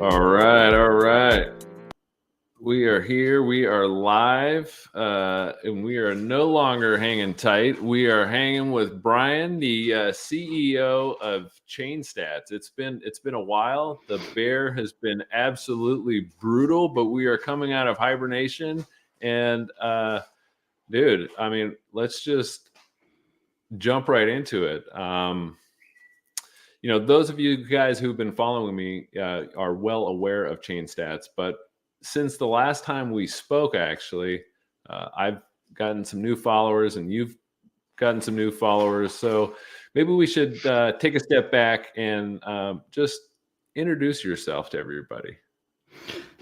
All right, all right. We are here. We are live, and we are no longer hanging tight. We are hanging with Brian, the CEO of ChainStats. It's been a while. The bear has been absolutely brutal, but we are coming out of hibernation. And dude, I mean, let's just jump right into it. Those of you guys who've been following me are well aware of ChainStats, but since the last time we spoke, actually, I've gotten some new followers and you've gotten some new followers. So maybe we should take a step back and just introduce yourself to everybody.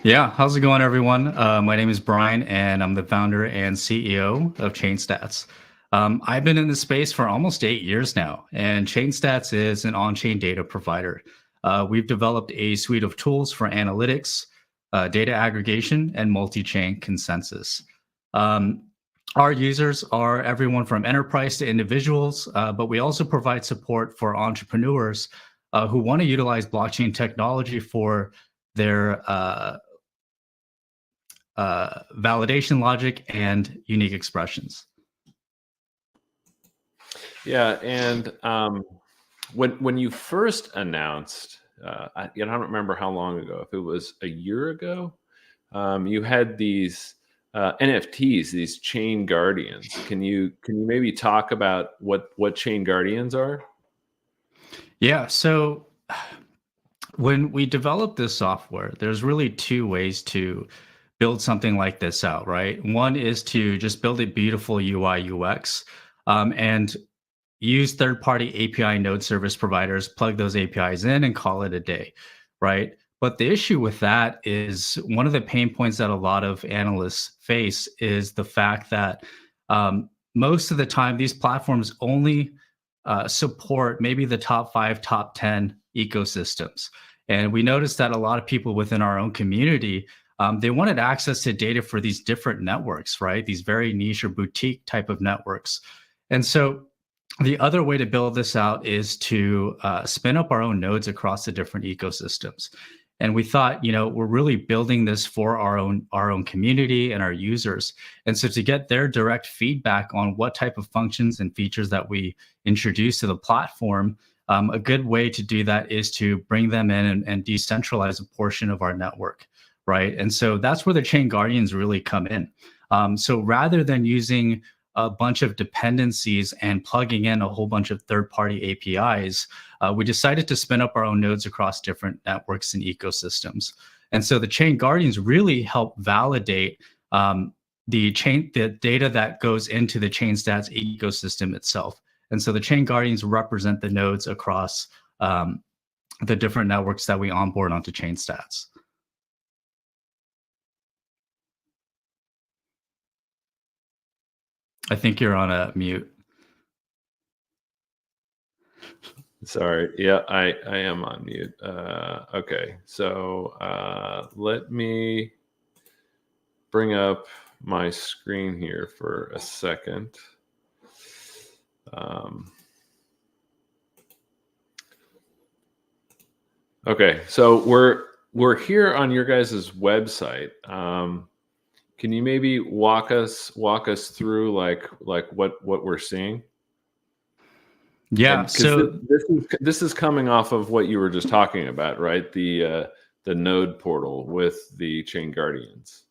Yeah, how's it going, everyone? My name is Brian, and I'm the founder and CEO of ChainStats. I've been in this space for almost 8 years now, and ChainStats is an on-chain data provider. We've developed a suite of tools for analytics, data aggregation, and multi-chain consensus. Our users are everyone from enterprise to individuals, but we also provide support for entrepreneurs who want to utilize blockchain technology for their validation logic and unique expressions. Yeah, and when you first announced, I don't remember how long ago, if it was a year ago, you had these NFTs, these chain guardians. Can you maybe talk about what chain guardians are? Yeah, so when we developed this software, there's really two ways to build something like this out, right? One is to just build a beautiful UI UX and use third-party API node service providers, plug those APIs in and call it a day, right? But the issue with that is one of the pain points that a lot of analysts face is the fact that most of the time these platforms only support maybe the top 5, top 10 ecosystems. And we noticed that a lot of people within our own community, they wanted access to data for these different networks, right? These very niche or boutique type of networks. And so the other way to build this out is to spin up our own nodes across the different ecosystems. And we thought, we're really building this for our own community and our users. And so to get their direct feedback on what type of functions and features that we introduce to the platform, a good way to do that is to bring them in and decentralize a portion of our network, right? And so that's where the chain guardians really come in. So rather than using a bunch of dependencies and plugging in a whole bunch of third-party APIs, we decided to spin up our own nodes across different networks and ecosystems. And so the chain guardians really help validate the data that goes into the ChainStats ecosystem itself. And so the chain guardians represent the nodes across the different networks that we onboard onto ChainStats. I think you're on a mute. Sorry. Yeah, I am on mute. Okay, so let me bring up my screen here for a second. Okay, so we're here on your guys' website. Can you maybe walk us through like what we're seeing? Yeah, so this is coming off of what you were just talking about, right? The node portal with the chain guardians.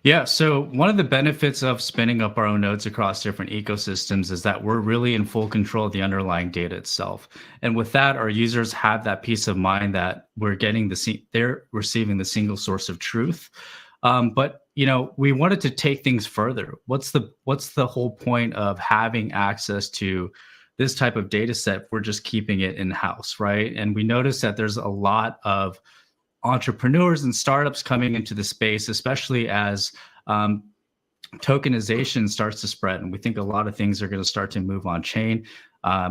Yeah, so one of the benefits of spinning up our own nodes across different ecosystems is that we're really in full control of the underlying data itself. And with that, our users have that peace of mind that they're receiving the single source of truth. But we wanted to take things further. What's the whole point of having access to this type of data set? We're just keeping it in-house, right? And we noticed that there's a lot of entrepreneurs and startups coming into the space, especially as tokenization starts to spread. And we think a lot of things are going to start to move on chain.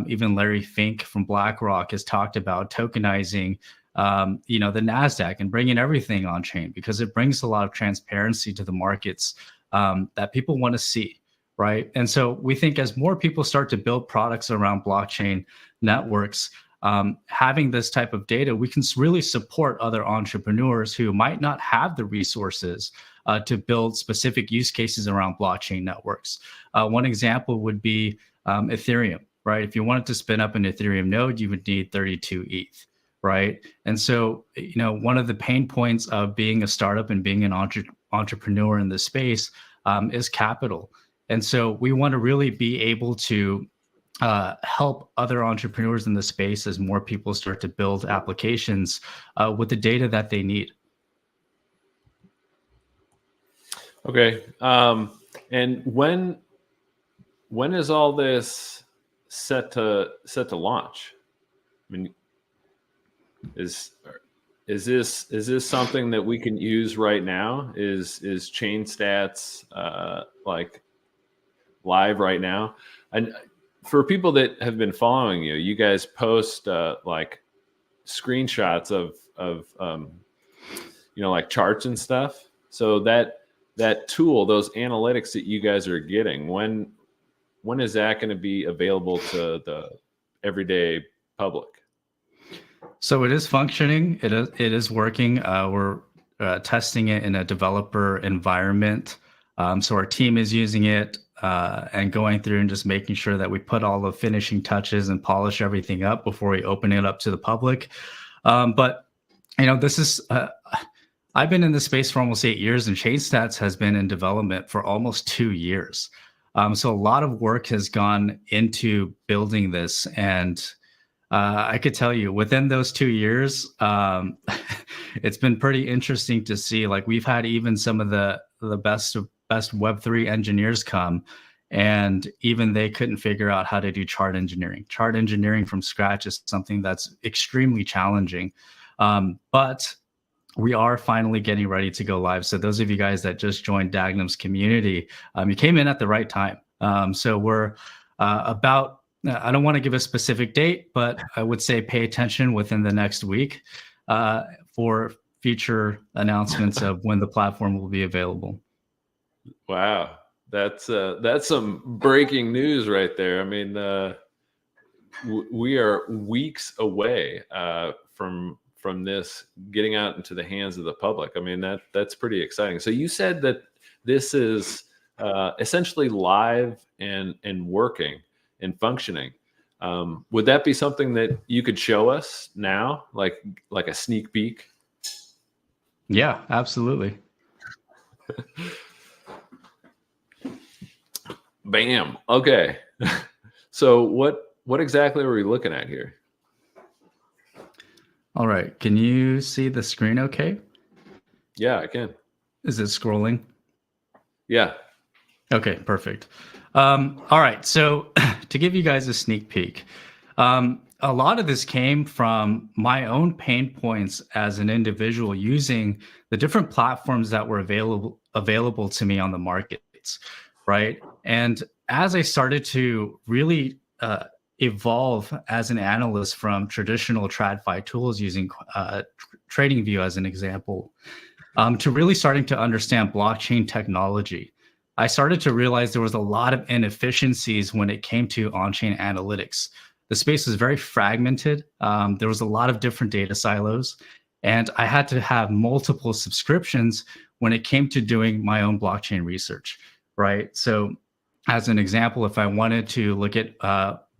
Even Larry Fink from BlackRock has talked about tokenizing the NASDAQ and bringing everything on chain because it brings a lot of transparency to the markets that people want to see, right? And so we think as more people start to build products around blockchain networks, having this type of data, we can really support other entrepreneurs who might not have the resources to build specific use cases around blockchain networks. One example would be Ethereum, right? If you wanted to spin up an Ethereum node, you would need 32 ETH, right? And so, one of the pain points of being a startup and being an entrepreneur in this space is capital. And so we want to really be able to help other entrepreneurs in the space as more people start to build applications with the data that they need. Okay. And when is all this set to launch? I mean, is this something that we can use right now? Is ChainStats like live right now? And for people that have been following you, you guys post like screenshots of like charts and stuff. So that tool, those analytics that you guys are getting, when is that going to be available to the everyday public? So it is functioning. It is working. We're testing it in a developer environment. So our team is using it and going through and just making sure that we put all the finishing touches and polish everything up before we open it up to the public. But this is. I've been in this space for almost 8 years, and ChainStats has been in development for almost 2 years. So a lot of work has gone into building this, and I could tell you within those 2 years, it's been pretty interesting to see. Like, we've had even some of the best Web3 engineers come, and even they couldn't figure out how to do chart engineering. Chart engineering from scratch is something that's extremely challenging, but we are finally getting ready to go live. So those of you guys that just joined Dagnum's community, you came in at the right time. So we're about, I don't want to give a specific date, but I would say pay attention within the next week for future announcements of when the platform will be available. Wow. That's some breaking news right there. I mean, we are weeks away from this getting out into the hands of the public. I mean, that's pretty exciting. So you said that this is essentially live and working and functioning. Would that be something that you could show us now, like a sneak peek? Yeah, absolutely. Bam. Okay. So what exactly are we looking at here? All right. Can you see the screen okay? Yeah, I can. Is it scrolling? Yeah. Okay, perfect. All right. So to give you guys a sneak peek, a lot of this came from my own pain points as an individual using the different platforms that were available to me on the markets, right? And as I started to really evolve as an analyst from traditional TradFi tools using TradingView as an example, to really starting to understand blockchain technology, I started to realize there was a lot of inefficiencies when it came to on-chain analytics. The space was very fragmented. There was a lot of different data silos, and I had to have multiple subscriptions when it came to doing my own blockchain research, right? So as an example, if I wanted to look at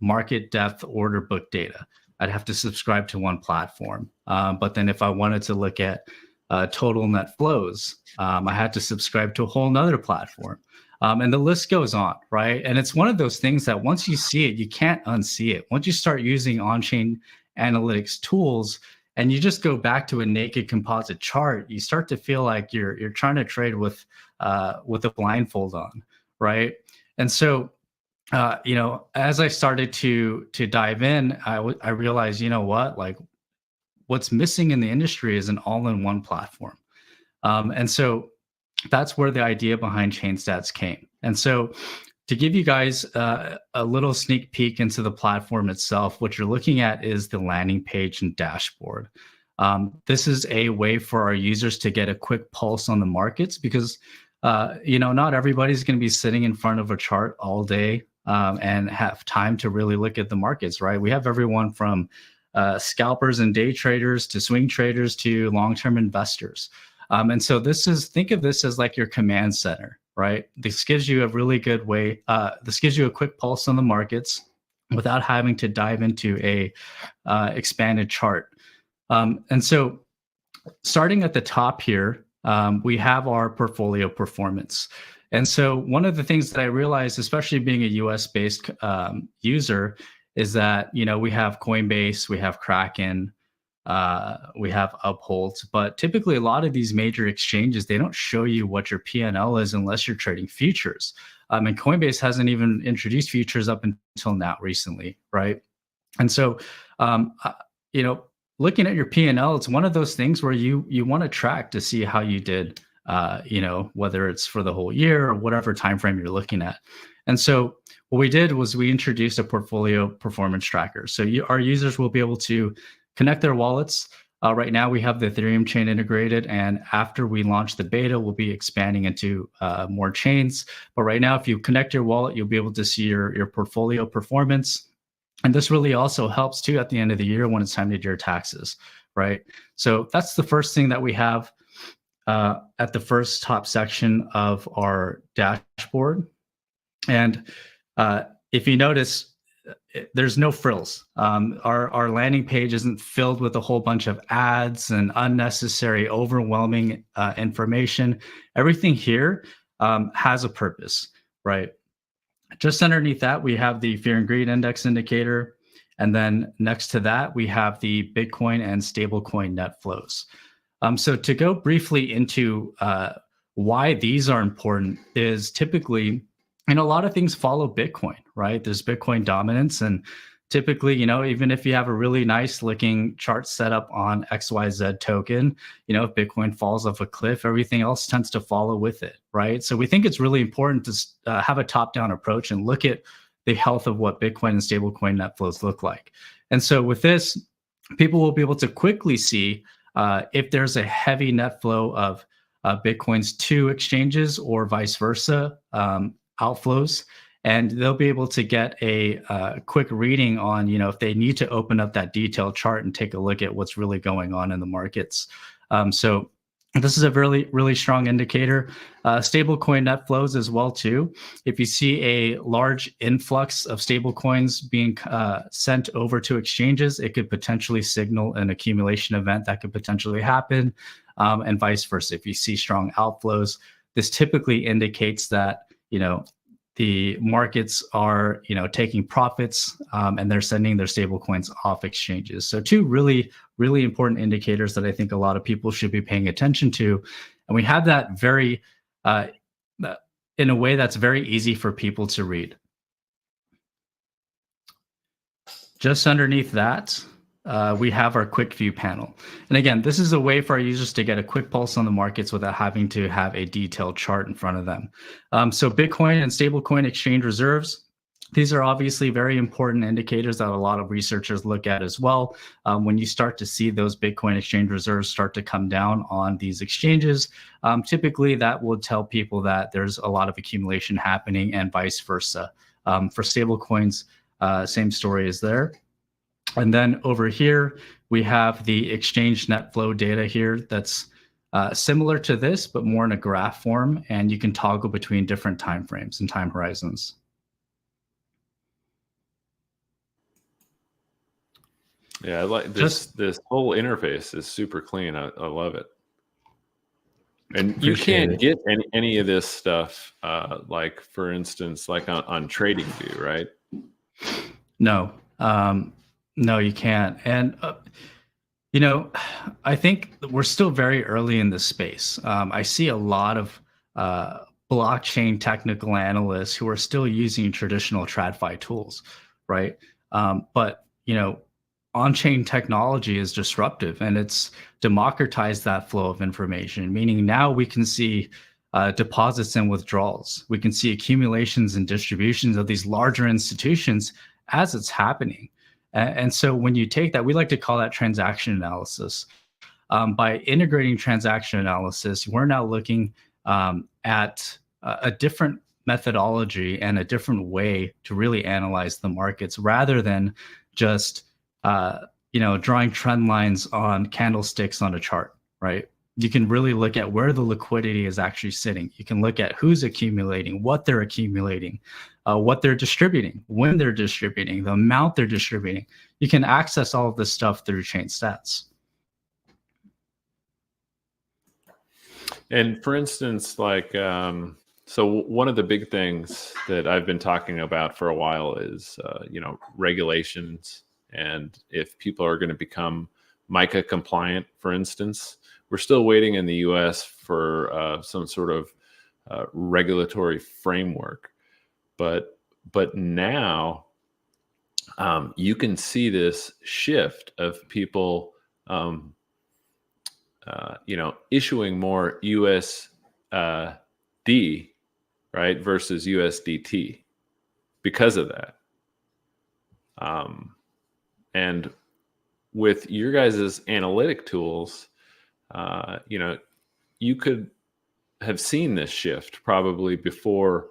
market depth order book data, I'd have to subscribe to one platform. But then if I wanted to look at total net flows, I had to subscribe to a whole nother platform. And the list goes on, right? And it's one of those things that once you see it, you can't unsee it. Once you start using on-chain analytics tools and you just go back to a naked composite chart, you start to feel like you're trying to trade with a blindfold on, right? And so as I started to dive in, I realized, like, what's missing in the industry is an all-in-one platform. And so that's where the idea behind ChainStats came. And so to give you guys a little sneak peek into the platform itself, what you're looking at is the landing page and dashboard. This is a way for our users to get a quick pulse on the markets because, not everybody's going to be sitting in front of a chart all day and have time to really look at the markets, right? We have everyone from scalpers and day traders to swing traders to long-term investors. And so think of this as like your command center, right? This gives you a really good way. This gives you a quick pulse on the markets without having to dive into a expanded chart. And so starting at the top here, we have our portfolio performance. And so one of the things that I realized, especially being a US-based user, is that, we have Coinbase, we have Kraken, we have Uphold, but typically a lot of these major exchanges, they don't show you what your P&L is unless you're trading futures. And Coinbase hasn't even introduced futures up until now recently, right? And so, looking at your P&L, it's one of those things where you want to track to see how you did, whether it's for the whole year or whatever time frame you're looking at. And so what we did was we introduced a portfolio performance tracker. So our users will be able to connect their wallets. Right now we have the Ethereum chain integrated, and after we launch the beta, we'll be expanding into more chains. But right now, if you connect your wallet, you'll be able to see your portfolio performance. And this really also helps too at the end of the year when it's time to do your taxes, right? So that's the first thing that we have at the first top section of our dashboard. And if you notice, there's no frills. Our landing page isn't filled with a whole bunch of ads and unnecessary, overwhelming information. Everything here has a purpose, right? Just underneath that, we have the Fear and Greed Index indicator. And then next to that, we have the Bitcoin and stablecoin net flows. So to go briefly into why these are important is typically, a lot of things follow Bitcoin, right? There's Bitcoin dominance. And typically, even if you have a really nice looking chart set up on XYZ token, if Bitcoin falls off a cliff, everything else tends to follow with it, right? So we think it's really important to have a top-down approach and look at the health of what Bitcoin and stablecoin net flows look like. And so with this, people will be able to quickly see if there's a heavy net flow of Bitcoins to exchanges or vice versa, outflows, and they'll be able to get a quick reading on, if they need to open up that detailed chart and take a look at what's really going on in the markets. So this is a really, really strong indicator. Stablecoin net flows as well too. If you see a large influx of stablecoins being sent over to exchanges, it could potentially signal an accumulation event that could potentially happen, and vice versa. If you see strong outflows, this typically indicates that the markets are taking profits, and they're sending their stable coins off exchanges. So two really, really important indicators that I think a lot of people should be paying attention to. And we have that very in a way that's very easy for people to read. Just underneath that, we have our quick view panel. And again, this is a way for our users to get a quick pulse on the markets without having to have a detailed chart in front of them. So Bitcoin and stablecoin exchange reserves, these are obviously very important indicators that a lot of researchers look at as well. When you start to see those Bitcoin exchange reserves start to come down on these exchanges, typically that will tell people that there's a lot of accumulation happening, and vice versa. For stablecoins, same story is there. And then over here, we have the exchange net flow data here that's similar to this, but more in a graph form, and you can toggle between different time frames and time horizons. Yeah, I like this. This whole interface is super clean. I love it. And you can't get any of this stuff, like for instance, like on TradingView, right? No. No, you can't. And, I think we're still very early in this space. I see a lot of blockchain technical analysts who are still using traditional TradFi tools, right? But, on-chain technology is disruptive, and it's democratized that flow of information, meaning now we can see deposits and withdrawals. We can see accumulations and distributions of these larger institutions as it's happening. And so when you take that, we like to call that transaction analysis. By integrating transaction analysis, we're now looking at a different methodology and a different way to really analyze the markets, rather than just drawing trend lines on candlesticks on a chart, right? You can really look at where the liquidity is actually sitting. You can look at who's accumulating, what they're accumulating, what they're distributing, when they're distributing, the amount they're distributing. You can access all of this stuff through ChainStats. And for instance, like, so one of the big things that I've been talking about for a while is, regulations. And if people are going to become MiCA compliant, for instance, we're still waiting in the US for some sort of regulatory framework. But now you can see this shift of people, issuing more USD, right, versus USDT because of that. And with your guys' analytic tools, you could have seen this shift probably before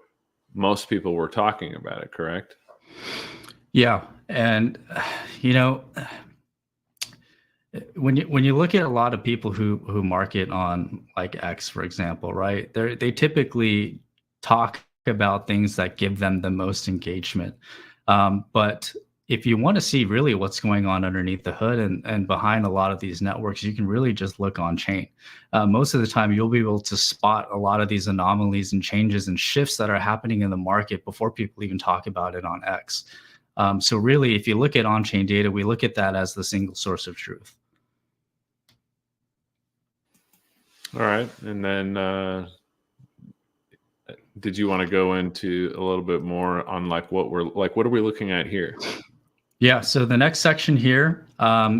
most people were talking about it, correct? Yeah. And, when you look at a lot of people who market on like X, for example, right? They typically talk about things that give them the most engagement. But if you want to see really what's going on underneath the hood and behind a lot of these networks, you can really just look on chain. Most of the time, you'll be able to spot a lot of these anomalies and changes and shifts that are happening in the market before people even talk about it on X. So really, if you look at on-chain data, we look at that as the single source of truth. All right. And then did you want to go into a little bit more on like what are we looking at here? Yeah, so the next section here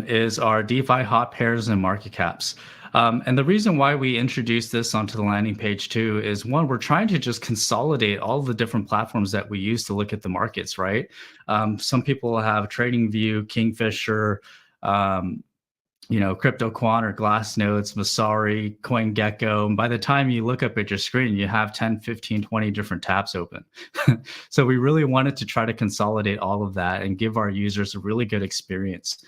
is our DeFi hot pairs and market caps. And the reason why we introduced this onto the landing page too is, one, we're trying to just consolidate all the different platforms that we use to look at the markets, right? Some people have TradingView, Kingfisher, CryptoQuant or Glassnodes, Masari, CoinGecko. And by the time you look up at your screen, you have 10, 15, 20 different tabs open. So we really wanted to try to consolidate all of that and give our users a really good experience.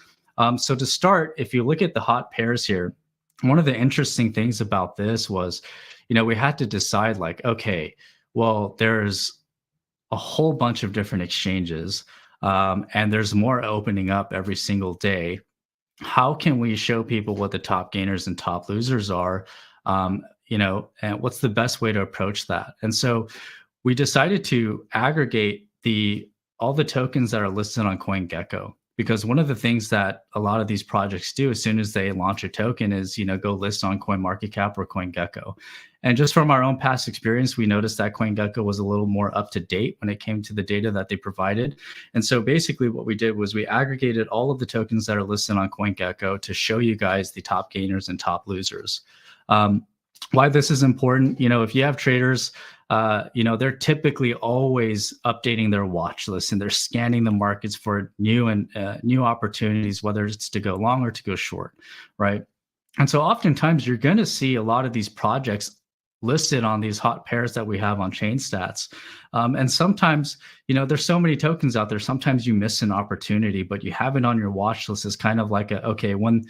So to start, if you look at the hot pairs here, one of the interesting things about this was, we had to decide like, okay, well, there's a whole bunch of different exchanges and there's more opening up every single day. How can we show people what the top gainers and top losers are, and what's the best way to approach that? And so we decided to aggregate all the tokens that are listed on CoinGecko, because one of the things that a lot of these projects do as soon as they launch a token is, go list on CoinMarketCap or CoinGecko. And just from our own past experience, we noticed that CoinGecko was a little more up to date when it came to the data that they provided. And so basically what we did was we aggregated all of the tokens that are listed on CoinGecko to show you guys the top gainers and top losers. Why this is important, if you have traders, they're typically always updating their watch list and they're scanning the markets for new opportunities, whether it's to go long or to go short, right? And so oftentimes you're going to see a lot of these projects listed on these hot pairs that we have on ChainStats. And sometimes, there's so many tokens out there, sometimes you miss an opportunity, but you have it on your watch list as kind of like when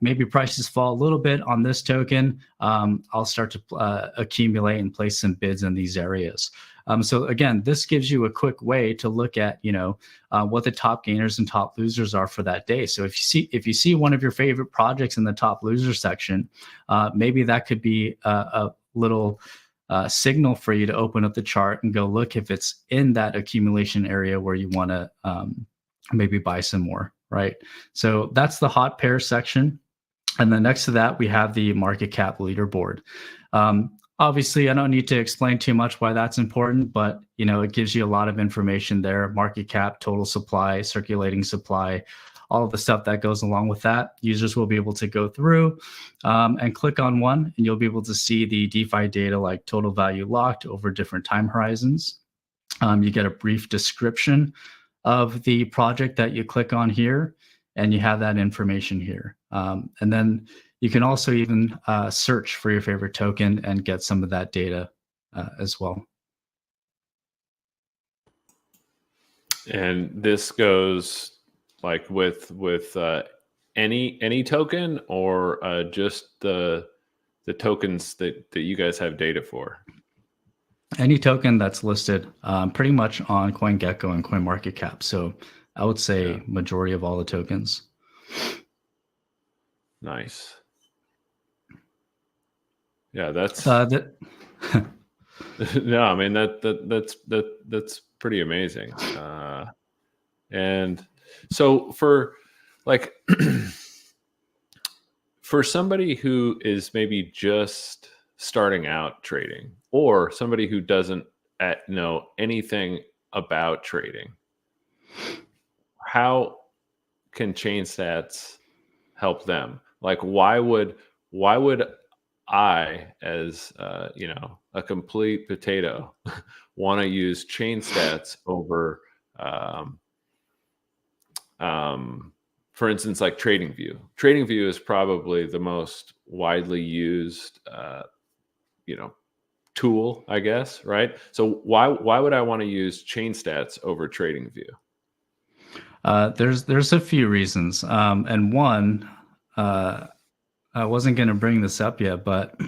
maybe prices fall a little bit on this token, I'll start to accumulate and place some bids in these areas. So again, this gives you a quick way to look at, what the top gainers and top losers are for that day. So if you see one of your favorite projects in the top loser section, maybe that could be a little signal for you to open up the chart and go look if it's in that accumulation area where you want to maybe buy some more, right? So that's the hot pair section. And then next to that, we have the market cap leaderboard. Obviously, I don't need to explain too much why that's important, but it gives you a lot of information there: market cap, total supply, circulating supply, all of the stuff that goes along with that. Users will be able to go through and click on one, and you'll be able to see the DeFi data like total value locked over different time horizons. You get a brief description of the project that you click on here, and you have that information here. And then you can also even search for your favorite token and get some of that data as well. And this goes like with any token, or just the tokens that you guys have data for? Any token that's listed pretty much on CoinGecko and CoinMarketCap. So I would say majority of all the tokens. Nice. Yeah, that's That no, I mean that's pretty amazing. And so for like for somebody who is maybe just starting out trading, or somebody who doesn't know anything about trading, how can ChainStats help them? Like, why would I, as a complete potato, want to use ChainStats over, for instance, like TradingView? TradingView is probably the most widely used, tool, I guess, right? So why would I want to use ChainStats over TradingView? there's a few reasons, and one, I wasn't going to bring this up yet, but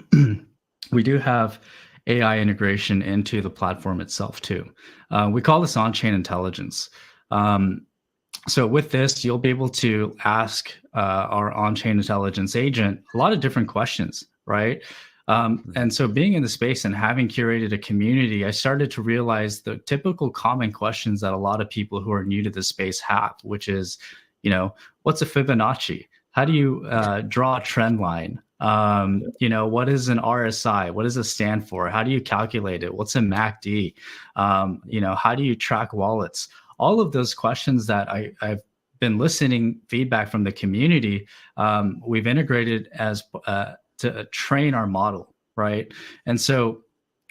we do have AI integration into the platform itself too. We call this on-chain intelligence. So with this, you'll be able to ask our on-chain intelligence agent a lot of different questions, right? And so being in the space and having curated a community, I started to realize the typical common questions that a lot of people who are new to the space have, which is, what's a Fibonacci? How do you draw a trend line? What is an RSI? What does it stand for? How do you calculate it? What's a MACD? How do you track wallets? All of those questions that I've been listening feedback from the community, we've integrated as to train our model, right? And so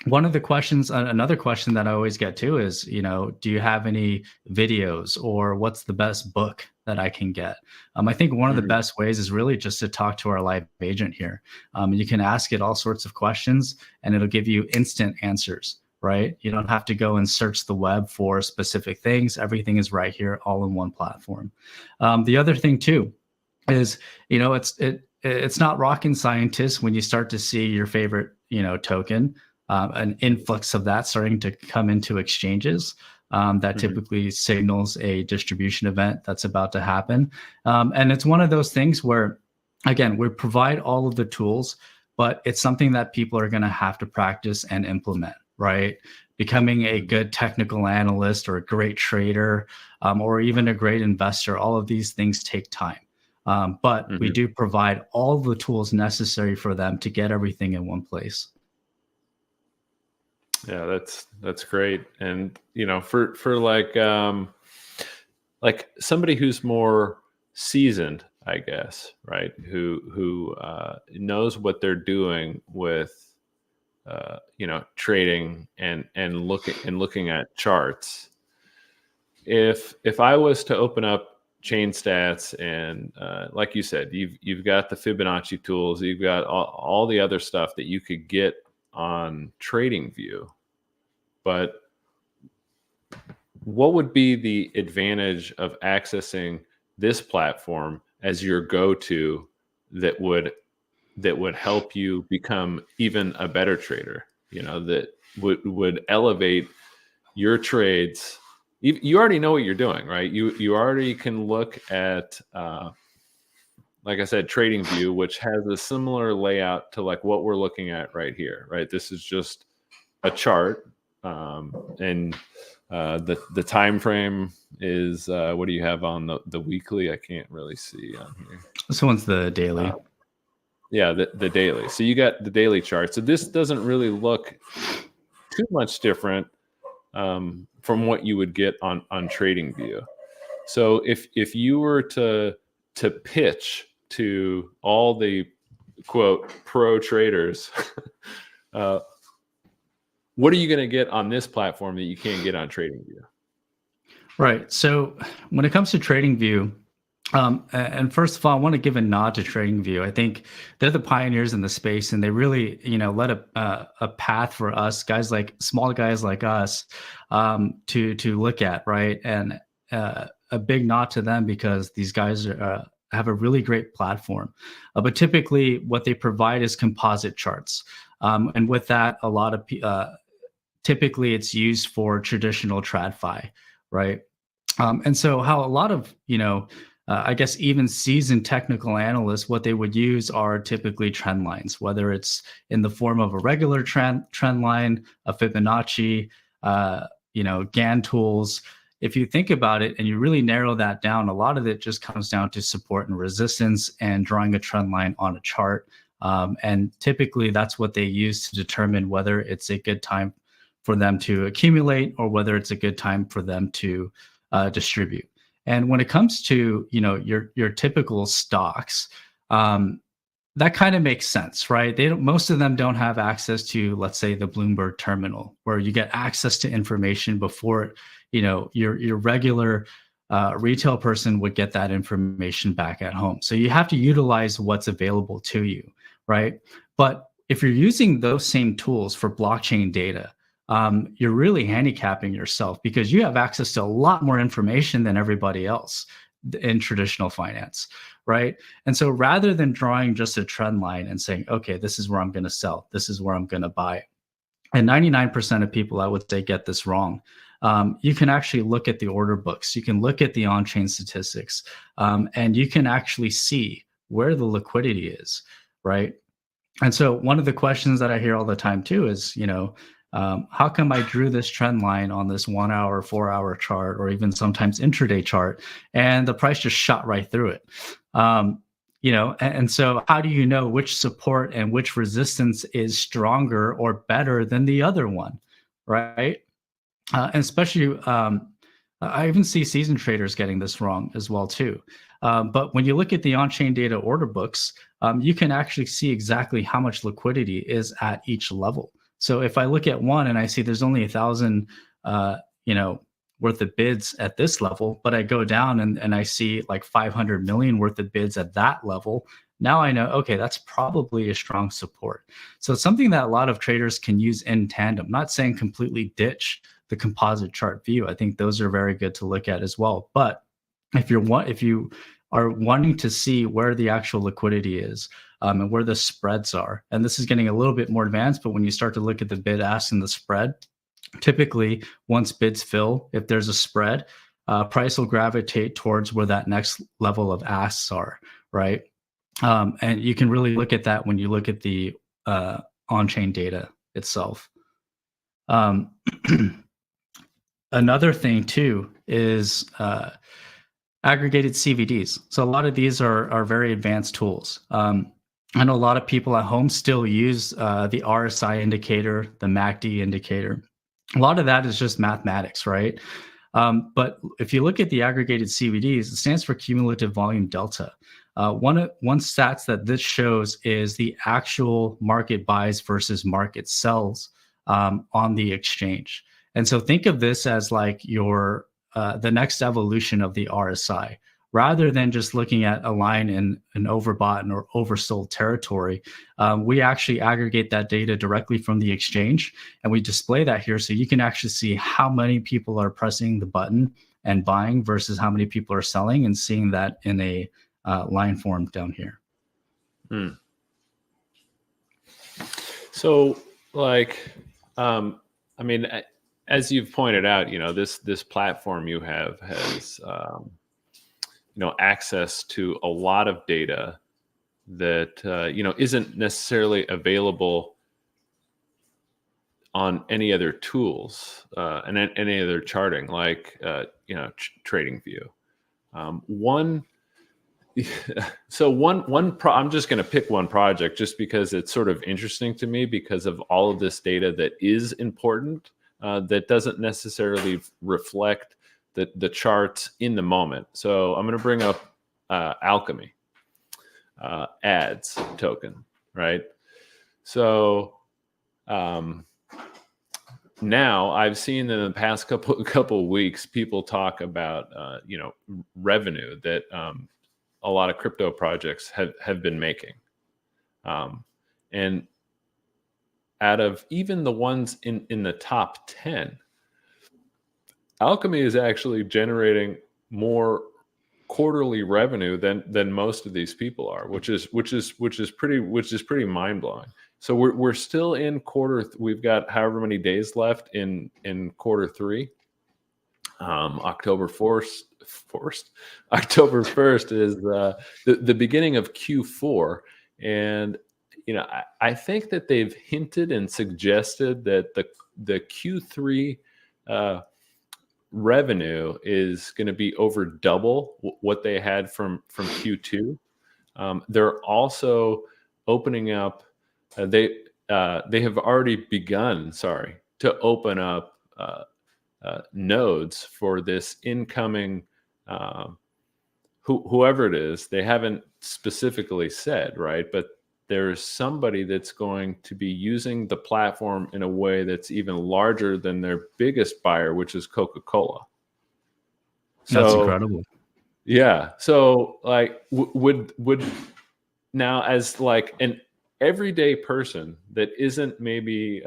another question that I always get too is, do you have any videos, or what's the best book that I can get? I think one of the best ways is really just to talk to our live agent here. You can ask it all sorts of questions and it'll give you instant answers, right? You don't have to go and search the web for specific things. Everything is right here, all in one platform. The other thing too is, it's not rocket scientist when you start to see your favorite, token, an influx of that starting to come into exchanges. That typically signals a distribution event that's about to happen. And it's one of those things where, again, we provide all of the tools, but it's something that people are going to have to practice and implement, right? Becoming a good technical analyst or a great trader, or even a great investor, all of these things take time. But we do provide all the tools necessary for them to get everything in one place. Yeah, that's great. And for like somebody who's more seasoned, I guess, right? Who knows what they're doing with trading and looking at charts. If I was to open up ChainStats and like you said, you've got the Fibonacci tools, you've got all the other stuff that you could get on TradingView, but what would be the advantage of accessing this platform as your go-to that would help you become even a better trader, that would elevate your trades? You already know what you're doing, right? You already can look at like I said, TradingView, which has a similar layout to like what we're looking at right here, right? This is just a chart, and the time frame is what do you have on the weekly? I can't really see on here. This one's the daily. Yeah, the daily. So you got the daily chart. So this doesn't really look too much different from what you would get on TradingView. So if you were to pitch to all the quote pro traders, what are you going to get on this platform that you can't get on TradingView? Right. So when it comes to TradingView, and first of all, I want to give a nod to TradingView. I think they're the pioneers in the space, and they really, let a path for us small guys like us, to look at, right? And a big nod to them because these guys have a really great platform. But typically, what they provide is composite charts, and with that, a lot of typically it's used for traditional TradFi, right? And so how a lot of, I guess even seasoned technical analysts, what they would use are typically trend lines, whether it's in the form of a regular trend line, a Fibonacci, Gann tools. If you think about it and you really narrow that down, a lot of it just comes down to support and resistance and drawing a trend line on a chart. And typically that's what they use to determine whether it's a good time for them to accumulate or whether it's a good time for them to distribute. And when it comes to your typical stocks, that kind of makes sense, right? Most of them don't have access to, let's say, the Bloomberg terminal, where you get access to information before your regular retail person would get that information back at home. So you have to utilize what's available to you, right? But if you're using those same tools for blockchain data, you're really handicapping yourself because you have access to a lot more information than everybody else in traditional finance, right? And so rather than drawing just a trend line and saying, okay, this is where I'm going to sell, this is where I'm going to buy, and 99% of people, I would say, get this wrong. You can actually look at the order books, you can look at the on-chain statistics, and you can actually see where the liquidity is, right? And so one of the questions that I hear all the time too is, how come I drew this trend line on this 1 hour, 4 hour chart, or even sometimes intraday chart, and the price just shot right through it? And so how do you know which support and which resistance is stronger or better than the other one, right? And especially, I even see seasoned traders getting this wrong as well too. But when you look at the on-chain data order books, you can actually see exactly how much liquidity is at each level. So if I look at one and I see there's only 1,000, worth of bids at this level, but I go down and I see like 500 million worth of bids at that level, now I know, okay, that's probably a strong support. So it's something that a lot of traders can use in tandem. Not saying completely ditch the composite chart view. I think those are very good to look at as well. But if you are wanting to see where the actual liquidity is, and where the spreads are, and this is getting a little bit more advanced, but when you start to look at the bid ask and the spread, typically once bids fill, if there's a spread, price will gravitate towards where that next level of asks are, right? And you can really look at that when you look at the on-chain data itself. Another thing too is aggregated CVDs. So a lot of these are very advanced tools. I know a lot of people at home still use the RSI indicator, the MACD indicator. A lot of that is just mathematics, right? But if you look at the aggregated CVDs, it stands for cumulative volume delta. One stats that this shows is the actual market buys versus market sells on the exchange. And so think of this as like your the next evolution of the RSI. Rather than just looking at a line in an overbought or oversold territory, we actually aggregate that data directly from the exchange, and we display that here so you can actually see how many people are pressing the button and buying versus how many people are selling, and seeing that in a line form down here. So, as you've pointed out, this platform you have has access to a lot of data that isn't necessarily available on any other tools and any other charting, like TradingView. I'm just going to pick one project just because it's sort of interesting to me because of all of this data that is important that doesn't necessarily reflect the charts in the moment. So I'm going to bring up Alchemy ads token, right? So now I've seen in the past couple of weeks people talk about revenue that a lot of crypto projects have been making, and out of even the ones in the top 10, Alchemy is actually generating more quarterly revenue than most of these people are, which is pretty mind blowing. So we're still in we've got however many days left in quarter three. October 1st is the beginning of Q4, and I think that they've hinted and suggested that the Q3 revenue is going to be over double what they had from Q2. They're also opening up. They have already begun. To open up nodes for this incoming whoever it is. They haven't specifically said, right? But there's somebody that's going to be using the platform in a way that's even larger than their biggest buyer, which is Coca-Cola. So, that's incredible. Yeah. So like would now, as like an everyday person that isn't maybe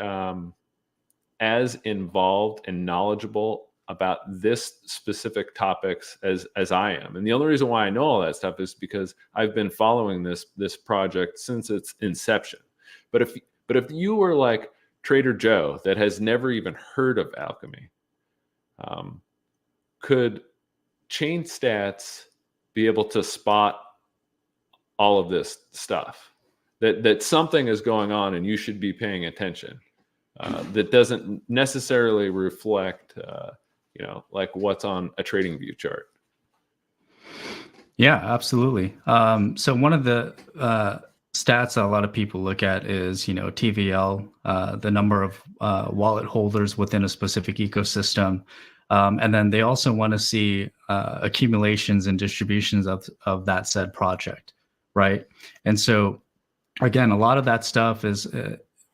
as involved and knowledgeable about this specific topics as I am. And the only reason why I know all that stuff is because I've been following this project since its inception. But if you were like Trader Joe that has never even heard of alchemy, could ChainStats be able to spot all of this stuff, that something is going on and you should be paying attention? That doesn't necessarily reflect, like what's on a trading view chart. Yeah, absolutely. So one of the stats that a lot of people look at is, TVL, the number of wallet holders within a specific ecosystem. And then they also want to see accumulations and distributions of that said project, right? And so, again, a lot of that stuff is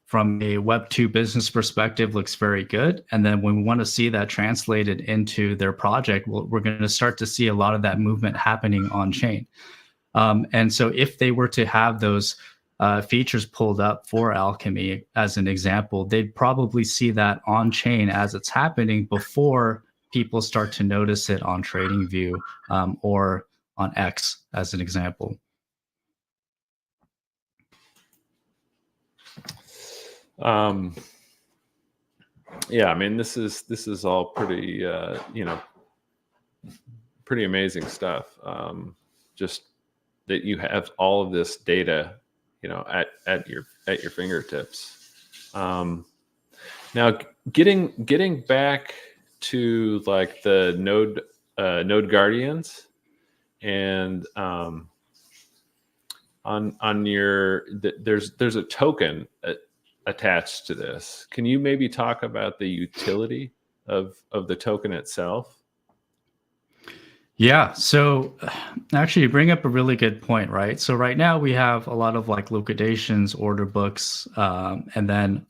from a Web2 business perspective looks very good. And then when we want to see that translated into their project, we're going to start to see a lot of that movement happening on chain. And so if they were to have those features pulled up for Alchemy, as an example, they'd probably see that on chain as it's happening before people start to notice it on TradingView or on X, as an example. Yeah, I mean, this is all pretty, pretty amazing stuff. Just that you have all of this data, at your fingertips. Now, getting back to like the node guardians, and on your there's a token attached to this. Can you maybe talk about the utility of the token itself? Yeah. So actually you bring up a really good point, right? So right now we have a lot of like liquidations, order books, and then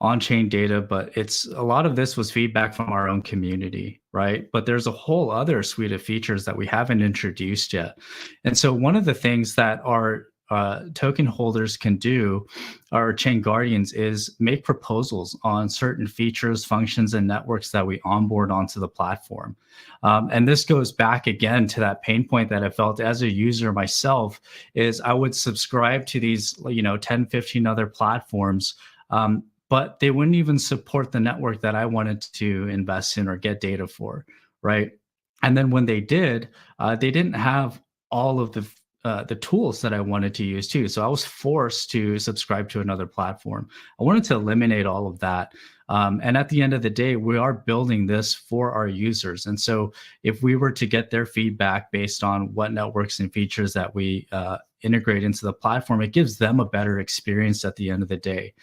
on-chain data, but a lot of this was feedback from our own community, right? But there's a whole other suite of features that we haven't introduced yet. And so one of the things that our token holders can do, our chain guardians, is make proposals on certain features, functions, and networks that we onboard onto the platform. And this goes back again to that pain point that I felt as a user myself, is I would subscribe to these 10, 15 other platforms, but they wouldn't even support the network that I wanted to invest in or get data for, right? And then when they didn't have all of the tools that I wanted to use too. So I was forced to subscribe to another platform. I wanted to eliminate all of that. And at the end of the day, we are building this for our users. And so if we were to get their feedback based on what networks and features that we integrate into the platform, it gives them a better experience at the end of the day.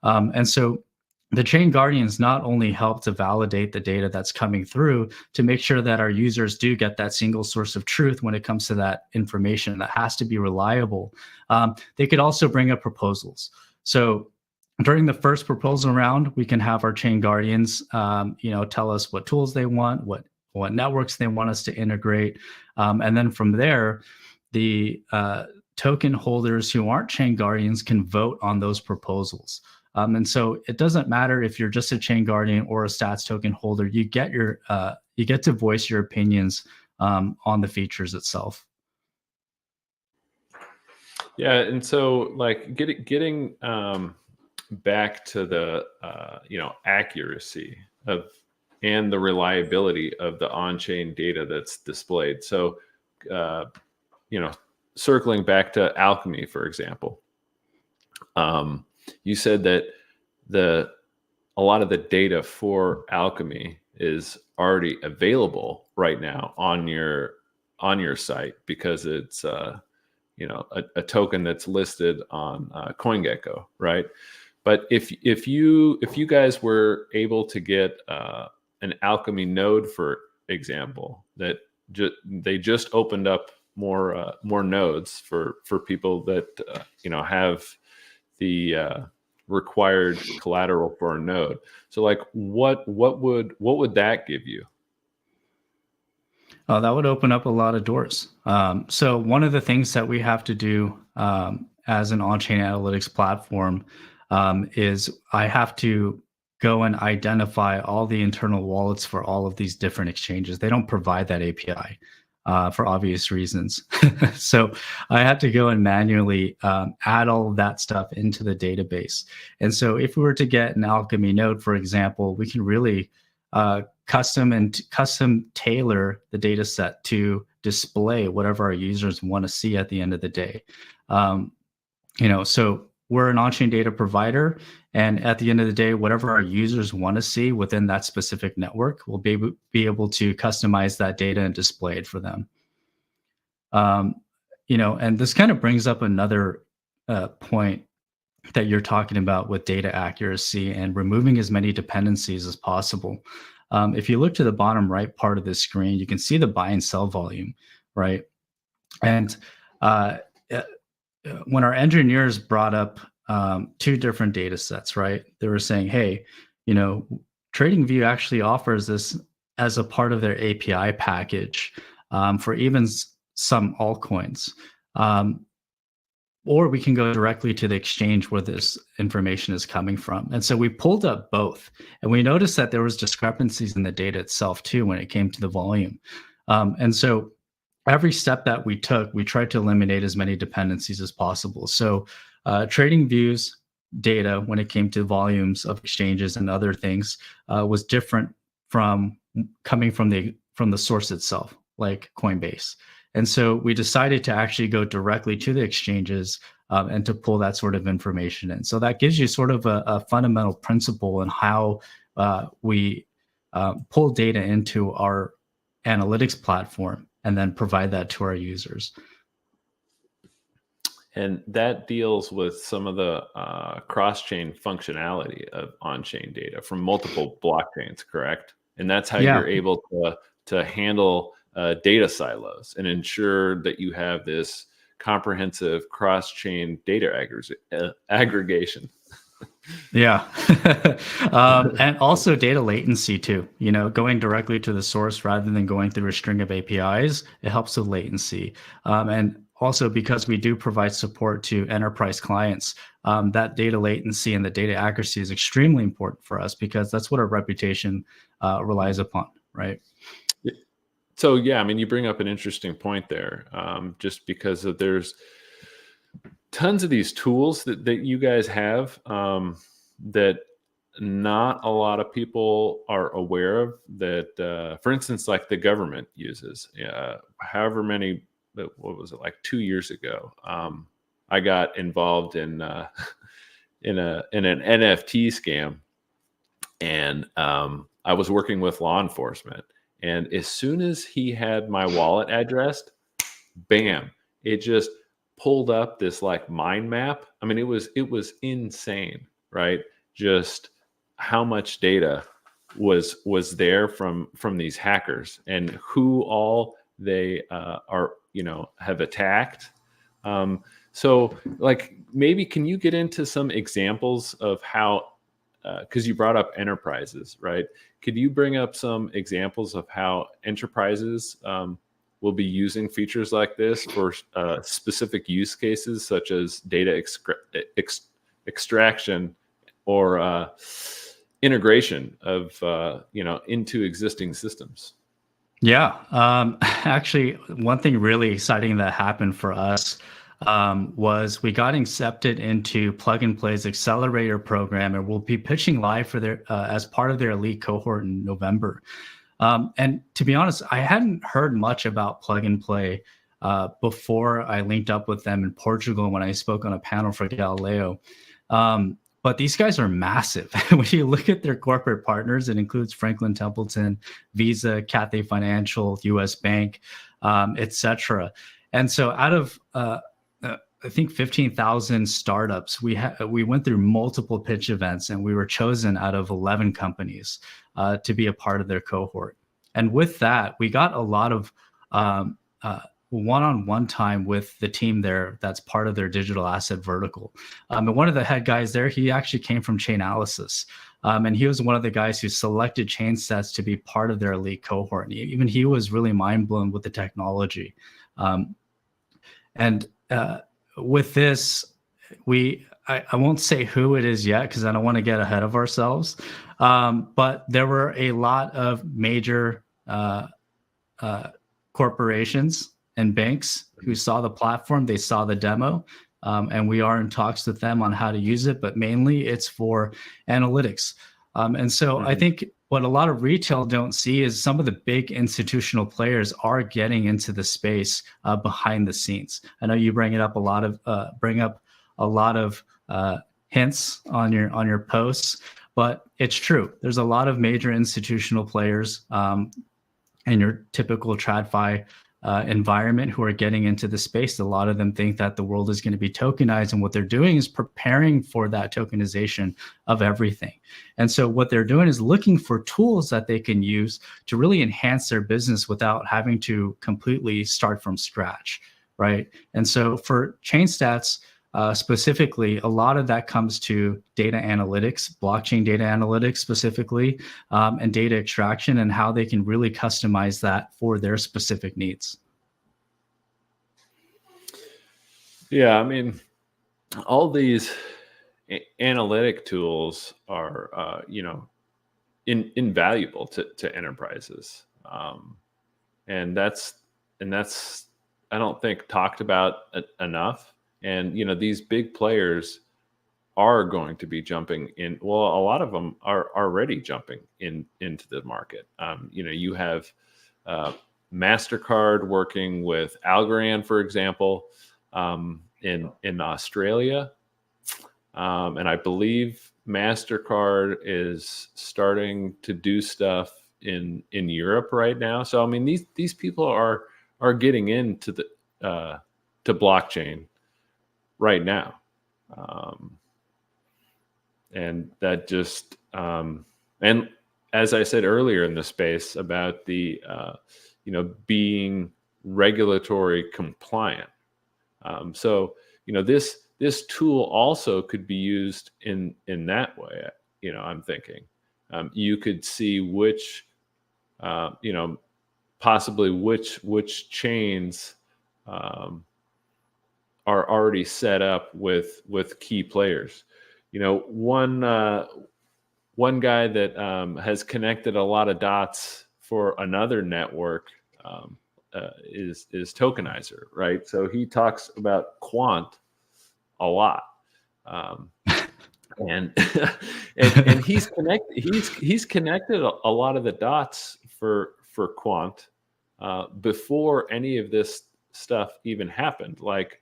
And so the chain guardians not only help to validate the data that's coming through to make sure that our users do get that single source of truth when it comes to that information that has to be reliable. They could also bring up proposals. So during the first proposal round, we can have our chain guardians, tell us what tools they want, what networks they want us to integrate. And then from there, the token holders who aren't chain guardians can vote on those proposals. And so it doesn't matter if you're just a chain guardian or a stats token holder. You get to voice your opinions on the features itself. Yeah, and so like getting back to the accuracy of and the reliability of the on-chain data that's displayed. So circling back to Alchemy, for example, you said that a lot of the data for Alchemy is already available right now on your site because it's a token that's listed on CoinGecko, right? But if you guys were able to get an Alchemy node, for example, that they just opened up more nodes for people that have the required collateral for a node. So like what would that give you? That would open up a lot of doors. So one of the things that we have to do as an on-chain analytics platform is I have to go and identify all the internal wallets for all of these different exchanges. They don't provide that API for obvious reasons. So I had to go and manually add all of that stuff into the database. And so if we were to get an Alchemy node, for example, we can really custom tailor the data set to display whatever our users want to see at the end of the day. So we're an on-chain data provider, and at the end of the day, whatever our users want to see within that specific network, we'll be able to customize that data and display it for them. And this kind of brings up another point that you're talking about with data accuracy and removing as many dependencies as possible. If you look to the bottom right part of the screen, you can see the buy and sell volume, right? And when our engineers brought up two different data sets, right? They were saying, hey, TradingView actually offers this as a part of their API package for even some altcoins. Or we can go directly to the exchange where this information is coming from. And so we pulled up both, and we noticed that there was discrepancies in the data itself too when it came to the volume. And so every step that we took, we tried to eliminate as many dependencies as possible. So TradingView's data when it came to volumes of exchanges and other things was different from coming from the source itself, like Coinbase. And so we decided to actually go directly to the exchanges and to pull that sort of information in. So that gives you sort of a fundamental principle in how we pull data into our analytics platform and then provide that to our users. And that deals with some of the cross-chain functionality of on-chain data from multiple blockchains, correct? And that's how you're able to handle data silos and ensure that you have this comprehensive cross-chain data aggregation. Yeah. And also data latency too, going directly to the source rather than going through a string of APIs, it helps with latency. And also because we do provide support to enterprise clients, that data latency and the data accuracy is extremely important for us because that's what our reputation relies upon, right? So yeah, I mean, you bring up an interesting point there, just because there's tons of these tools that you guys have that not a lot of people are aware of. That, for instance, like the government uses. However many, what was it, like 2 years ago? I got involved in an NFT scam, and I was working with law enforcement. And as soon as he had my wallet addressed, bam, it just pulled up this like mind map. I mean, it was insane, right? Just how much data was there from these hackers and who all they have attacked. So like maybe can you get into some examples of how, because you brought up enterprises, right? Could you bring up some examples of how enterprises will be using features like this for specific use cases, such as data extraction or integration of into existing systems? Yeah. Actually, one thing really exciting that happened for us was we got accepted into Plug and Play's accelerator program, and we'll be pitching live for their as part of their elite cohort in November. And to be honest, I hadn't heard much about Plug and Play before I linked up with them in Portugal when I spoke on a panel for Galileo. But these guys are massive. When you look at their corporate partners, it includes Franklin Templeton, Visa, Cathay Financial, U.S. Bank, etc. And so out of I think 15,000 startups, we went through multiple pitch events, and we were chosen out of 11 companies to be a part of their cohort. And with that, we got a lot of one-on-one time with the team there that's part of their digital asset vertical. And one of the head guys there, he actually came from Chainalysis. And he was one of the guys who selected ChainStats to be part of their elite cohort. And even he was really mind blown with the technology. With this, I won't say who it is yet because I don't want to get ahead of ourselves. But there were a lot of major corporations and banks who saw the platform, they saw the demo, and we are in talks with them on how to use it, but mainly it's for analytics. And so I think what a lot of retail don't see is some of the big institutional players are getting into the space behind the scenes. I know you bring up a lot of hints on your posts, but it's true. There's a lot of major institutional players in your typical TradFi environment who are getting into the space. A lot of them think that the world is going to be tokenized, and what they're doing is preparing for that tokenization of everything. And so what they're doing is looking for tools that they can use to really enhance their business without having to completely start from scratch, right? And so for ChainStats, specifically, a lot of that comes to data analytics, blockchain data analytics specifically, and data extraction, and how they can really customize that for their specific needs. Yeah, I mean, all these analytic tools are, invaluable to enterprises, and that's I don't think talked about enough. And, these big players are going to be jumping in. Well, a lot of them are already jumping into the market. You have MasterCard working with Algorand, for example, in Australia. And I believe MasterCard is starting to do stuff in Europe right now. So, I mean, these people are getting into the to blockchain right now. And that just, and as I said earlier in the space about the, being regulatory compliant. So, this tool also could be used in that way. I'm thinking, you could see which, possibly which chains, are already set up with key players. One guy that has connected a lot of dots for another network is Tokenizer, right? So he talks about quant a lot, and and he's connected a lot of the dots for quant before any of this stuff even happened. Like,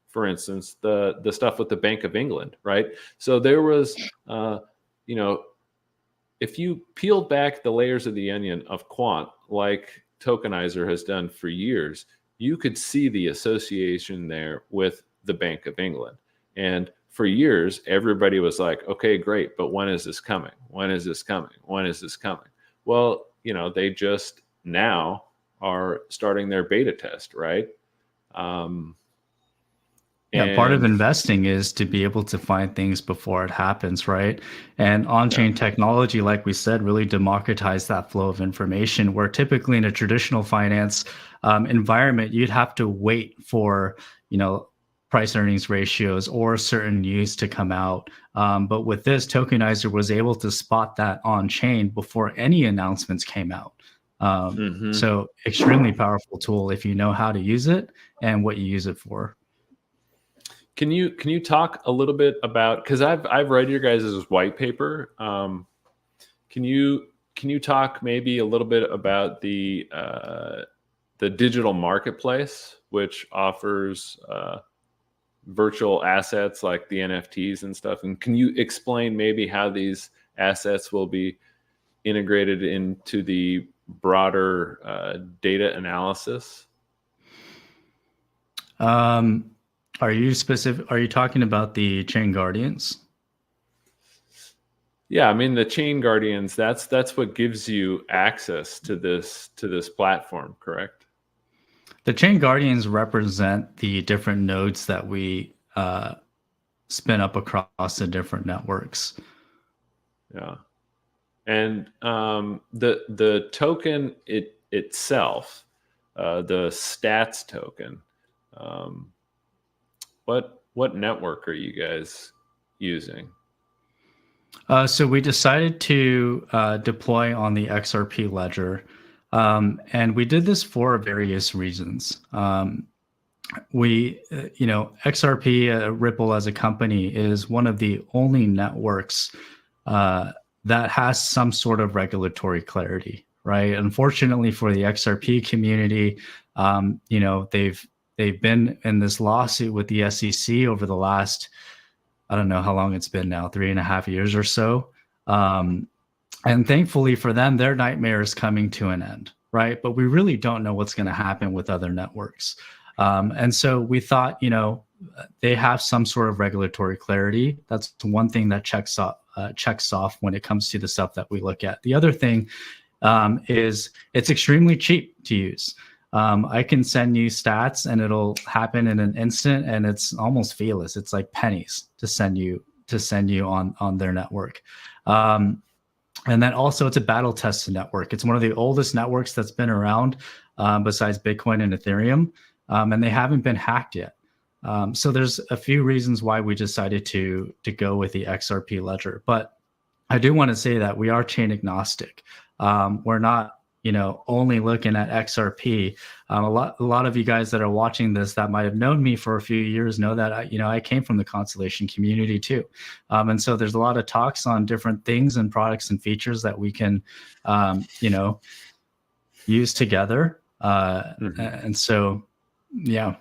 for instance, the stuff with the Bank of England, right? So there was, if you peeled back the layers of the onion of quant, like Tokenizer has done for years, you could see the association there with the Bank of England. And for years, everybody was like, okay, great, but when is this coming? When is this coming? When is this coming? Well, they just now are starting their beta test, right? Yeah, part of investing is to be able to find things before it happens, right? And on-chain technology, like we said, really democratized that flow of information, where typically in a traditional finance environment, you'd have to wait for, price earnings ratios or certain news to come out. But with this, Tokenizer was able to spot that on-chain before any announcements came out. So extremely powerful tool if you know how to use it and what you use it for. Can you talk a little bit about, because I've read your guys' white paper. Can you talk maybe a little bit about the digital marketplace, which offers virtual assets like the NFTs and stuff? And can you explain maybe how these assets will be integrated into the broader data analysis? Are you talking about the Chain Guardians? Yeah, I mean the Chain Guardians, that's what gives you access to this platform, correct? The Chain Guardians represent the different nodes that we spin up across the different networks. Yeah. And the token itself, the stats token, what network are you guys using? So we decided to deploy on the XRP ledger, and we did this for various reasons. XRP, Ripple as a company, is one of the only networks that has some sort of regulatory clarity, right? Unfortunately for the XRP community, they've been in this lawsuit with the SEC over the last, I don't know how long it's been now, 3.5 years or so. And thankfully for them, their nightmare is coming to an end, right? But we really don't know what's going to happen with other networks. And so we thought, they have some sort of regulatory clarity. That's one thing that checks off when it comes to the stuff that we look at. The other thing is it's extremely cheap to use. I can send you stats and it'll happen in an instant, and it's almost feeless. It's like pennies to send you on their network. And then also it's a battle tested network. It's one of the oldest networks that's been around besides Bitcoin and Ethereum, and they haven't been hacked yet. So there's a few reasons why we decided to go with the XRP ledger. But I do want to say that we are chain agnostic. We're not only looking at XRP. A lot of you guys that are watching this that might have known me for a few years know that I came from the Constellation community too, and so there's a lot of talks on different things and products and features that we can, use together. And so, yeah.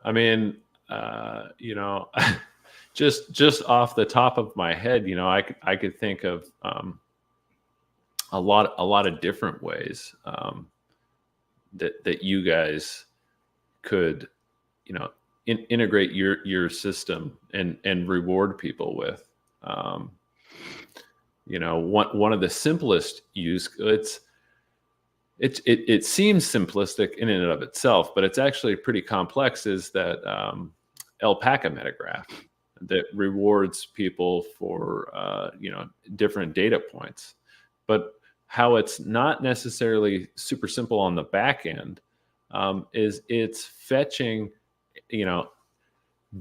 I mean, just off the top of my head, I could think of a lot of different ways that you guys could, integrate your system and reward people with. One of the simplest it seems simplistic in and of itself, but it's actually pretty complex, is that alpaca metagraph that rewards people for different data points. But how it's not necessarily super simple on the back end is it's fetching,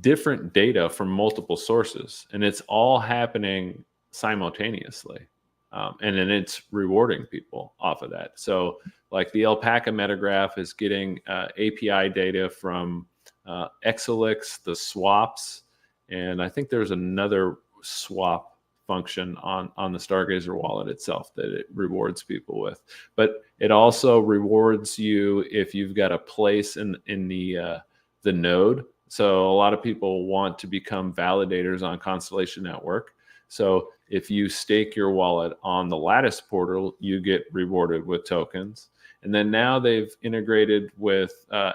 different data from multiple sources, and it's all happening simultaneously. And then it's rewarding people off of that. So like the alpaca metagraph is getting API data from Exelix, the swaps, and I think there's another swap function on the Stargazer wallet itself that it rewards people with. But it also rewards you if you've got a place in the node. So a lot of people want to become validators on Constellation Network. So if you stake your wallet on the Lattice portal, you get rewarded with tokens. And then now they've integrated with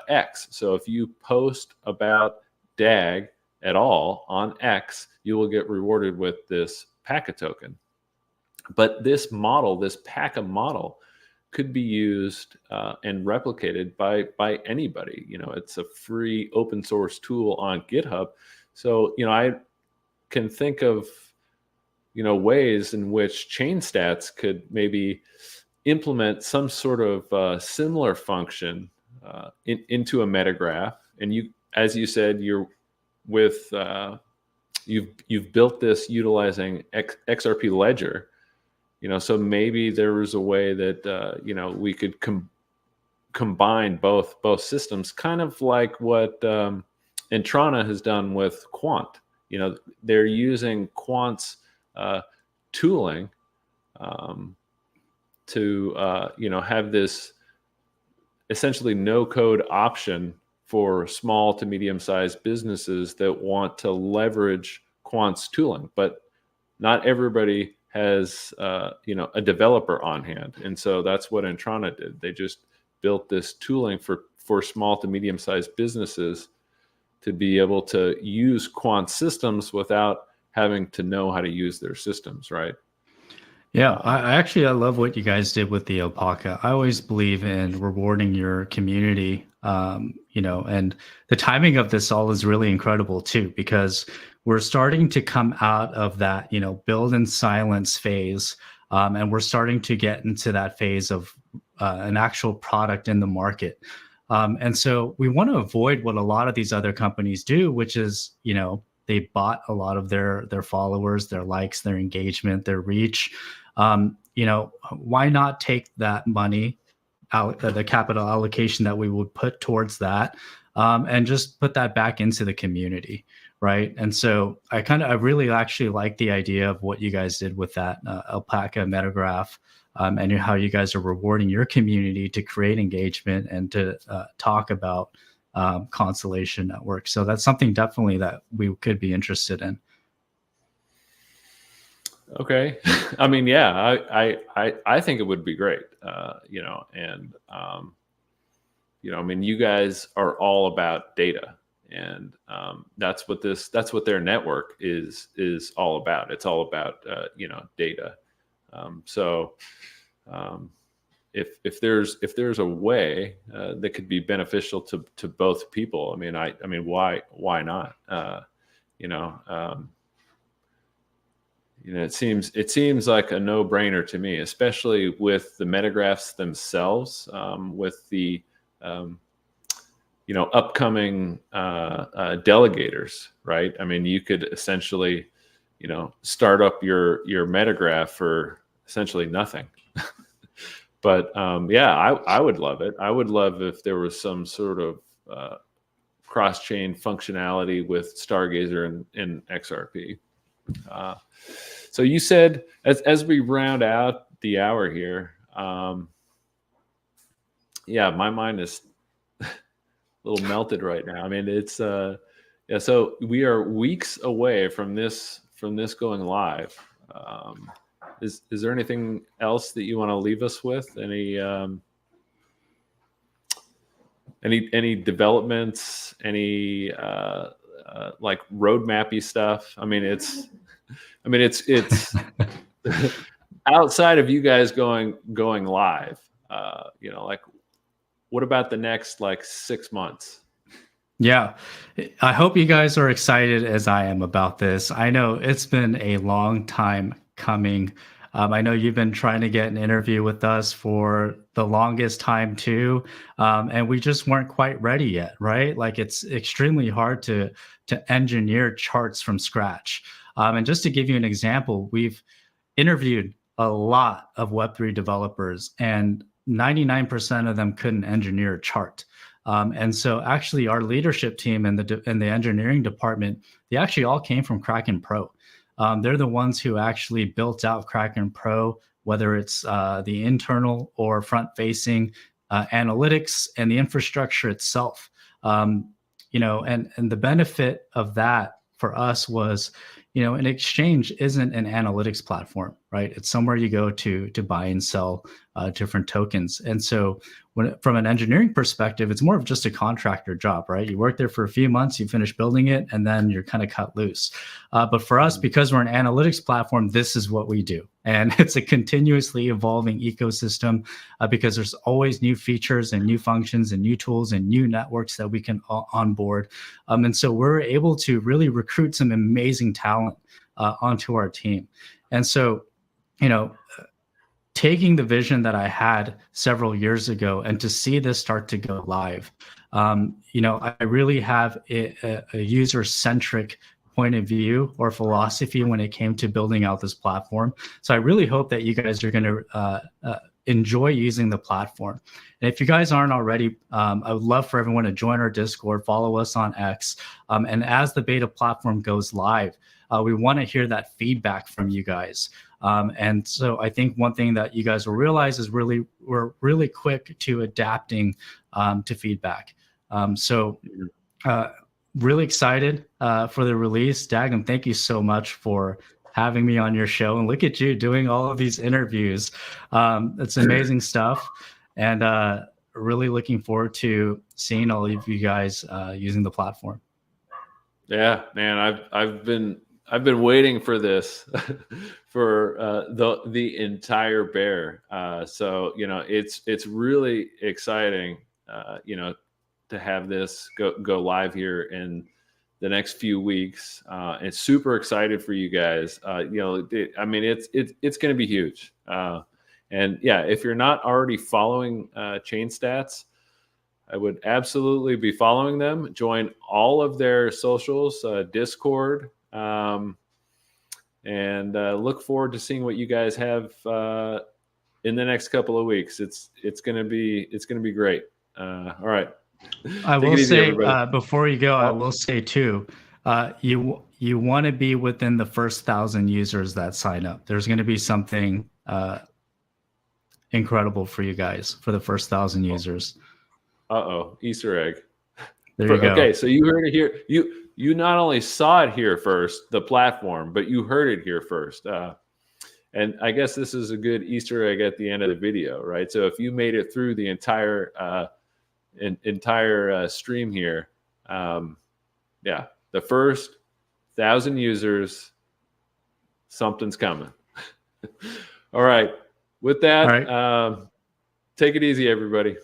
X. So if you post about DAG at all on X, you will get rewarded with this PACA token. But this model, this PACA model, could be used and replicated by anybody. It's a free open source tool on GitHub. So, I can think of, ways in which ChainStats could maybe implement some sort of similar function into a metagraph. And you, as you said, you're with you've built this utilizing XRP Ledger, so maybe there was a way that we could combine both systems, kind of like what Entrana has done with Quant. They're using Quant's tooling to have this essentially no code option for small to medium sized businesses that want to leverage Quant's tooling, but not everybody has a developer on hand, and so that's what Entrana did. They just built this tooling for small to medium sized businesses to be able to use Quant systems without having to know how to use their systems, right? Yeah, I love what you guys did with the alpaca. I always believe in rewarding your community, and the timing of this all is really incredible too, because we're starting to come out of that, build in silence phase, and we're starting to get into that phase of an actual product in the market. And so we want to avoid what a lot of these other companies do, which is, they bought a lot of their followers, their likes, their engagement, their reach. Why not take that money, the capital allocation that we would put towards that, and just put that back into the community, right? And so I really actually like the idea of what you guys did with that alpaca metagraph, and how you guys are rewarding your community to create engagement and to talk about Constellation Network. So that's something definitely that we could be interested in. Okay. I mean, yeah, I think it would be great, and, I mean, you guys are all about data, and that's what their network is all about. It's all about, data. So if there's a way that could be beneficial to both people, I mean, why not? It seems like a no-brainer to me, especially with the metagraphs themselves, with the upcoming delegators, right? I mean, you could essentially start up your metagraph for essentially nothing. But yeah, I would love it. I would love if there was some sort of cross-chain functionality with Stargazer and XRP. So you said, as we round out the hour here, yeah, my mind is a little melted right now. I mean, it's yeah. So we are weeks away from this going live. Is there anything else that you want to leave us with? Any developments? Any like roadmappy stuff? I mean, it's outside of you guys going live. Like, what about the next 6 months? Yeah, I hope you guys are excited as I am about this. I know it's been a long time coming. I know you've been trying to get an interview with us for the longest time too, and we just weren't quite ready yet, right? Like, it's extremely hard to engineer charts from scratch. And just to give you an example, we've interviewed a lot of Web3 developers, and 99% of them couldn't engineer a chart. And so actually our leadership team and the engineering department, they actually all came from Kraken Pro. They're the ones who actually built out Kraken Pro, whether it's the internal or front-facing analytics and the infrastructure itself. And the benefit of that for us was, an exchange isn't an analytics platform, right? It's somewhere you go to buy and sell different tokens. And so from an engineering perspective, it's more of just a contractor job, right? You work there for a few months, you finish building it, and then you're kind of cut loose. But for us, because we're an analytics platform, this is what we do. And it's a continuously evolving ecosystem because there's always new features and new functions and new tools and new networks that we can onboard. And so we're able to really recruit some amazing talent onto our team. And so, taking the vision that I had several years ago and to see this start to go live, I really have a user-centric point of view or philosophy when it came to building out this platform. So I really hope that you guys are going to enjoy using the platform. And if you guys aren't already, I would love for everyone to join our Discord, follow us on X. And as the beta platform goes live, we want to hear that feedback from you guys. And so I think one thing that you guys will realize is we're really quick to adapting to feedback. Really excited for the release. Dagum, thank you so much for having me on your show. And look at you doing all of these interviews. It's amazing stuff. And really looking forward to seeing all of you guys using the platform. Yeah, man, I've been waiting for this for the entire bear. So it's really exciting. To have this go live here in the next few weeks. And super excited for you guys. I mean, it's going to be huge. And yeah, if you're not already following ChainStats, I would absolutely be following them. Join all of their socials, Discord, and look forward to seeing what you guys have in the next couple of weeks. It's gonna be great. All right. I will say before you go, I will say too, you want to be within the first 1,000 users that sign up. There's going to be something incredible for you guys for the first 1,000 users. Easter egg. There you go. Okay, so you heard it here. You not only saw it here first, the platform, but you heard it here first. And I guess this is a good Easter egg at the end of the video, right? So if you made it through the entire stream here, yeah, the first 1,000 users, something's coming. All right. With that, take it easy, everybody.